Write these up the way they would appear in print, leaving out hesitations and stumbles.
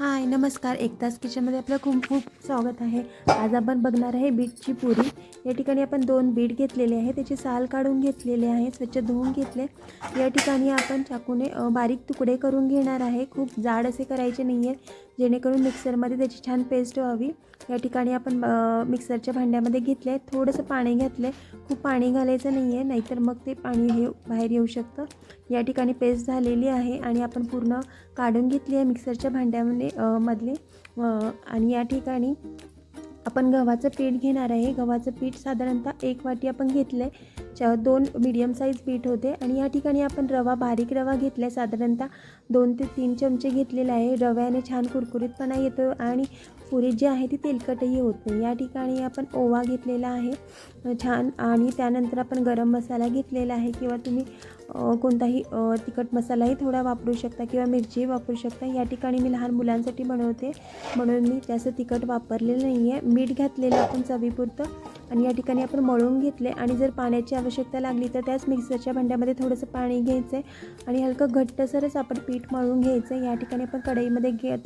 हाय नमस्कार, एकतास किचनमध्ये आपलं खूप खूप स्वागत आहे। आज आपण बघणार आहे बीटची पुरी। या ठिकाणी आपण 2 बीट घेतलेले आहे, त्याची साल काढून घेतलेले आहे, स्वच्छ धुवून घेतले। या ठिकाणी आपण चाकूने बारीक तुकडे करून घेणार आहे। खूप जाड असे करायचे नाही आहे, जेणेकरून मिक्सरमध्ये त्याची छान पेस्ट व्हावी। या ठिकाणी आपण मिक्सरच्या भांड्यामध्ये घेतले, थोडंसं पाणी घेतले। खूप पाणी घालायचं नाही आहे, नाहीतर मग ते पाणी हे बाहेर येऊ शकतं। या ठिकाणी पेस्ट झालेली आहे आणि आपण पूर्ण काढून घेतली आहे मिक्सरच्या भांड्यामध्ये मधले। आणि या ठिकाणी आपण गव्हाचं पीठ घेणार आहे। गव्हाचं पीठ साधारणतः 1 वाटी आपण घेतले। 2 मीडियम साईज पीठ होते। आणि या ठिकाणी आपण रवा, बारीक रवा घेतला, साधारणतः 2 ते 3 चमचे घेतलेला आहे। रव्याने छान कुरकुरीतपणा येतो आणि पुरी जी आहे ती तेलकटही होत नाही। या ठिकाणी आपण ओवा घेतलेला आहे छान, आणि त्यानंतर आपण गरम मसाला घेतलेला आहे, किंवा तुम्ही कोणताही तिखट मसालाही थोडा वापरू शकता, किंवा मिरची वापरू शकता। या ठिकाणी मी लहान मुलांसाठी बनवते म्हणून मी जास्त तिखट वापरलेलं नाही आहे। मीठ घातलेलं आपण चवीपुरतं, आणि या ठिकाणी आपण मळून घेतले। आणि जर पाण्याची आवश्यकता लागली तर त्याच मिक्सरच्या भांड्यामध्ये थोडंसं पाणी घ्यायचं आहे आणि हलकं घट्टसरच आपण पीठ मळून घ्यायचं आहे। या ठिकाणी आपण कढईमध्ये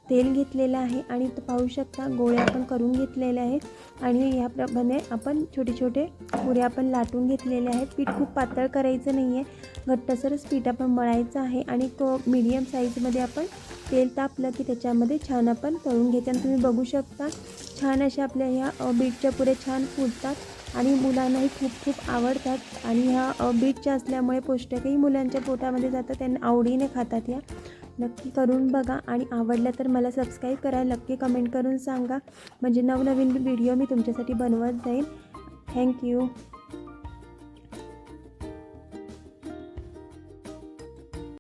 तेल घेतलेलं आहे, आणि पाहू शकता गोळे आपण करून घेतलेले आहे। आणि याप्रमाणे आपण छोटे छोटे पुऱ्या आपण लाटून घेतलेले आहेत। पीठ खूप पातळ करायचं नाही आहे, घट्टसरच पीठ आपण मळायचं आहे। आणि तो मीडियम साईजमध्ये आपण तेल तापलं की त्याच्यामध्ये छान आपण तळून घ्यायचं। आणि तुम्ही बघू शकता छान अशा आपल्या ह्या बीटच्या पुऱ्या छान फुलतात आणि मुलांनाही खूप खूप आवडतात। आणि ह्या बीटच्या असल्यामुळे पौष्टिकही मुलांच्या पोटामध्ये जातं, त्यांना आवडीने खातात। या नक्की करून बघा, आणि आवडलं तर मला सबस्क्राईब करा, नक्की कमेंट करून सांगा, म्हणजे नवनवीन व्हिडिओ मी तुमच्यासाठी बनवत जाईल। थँक्यू।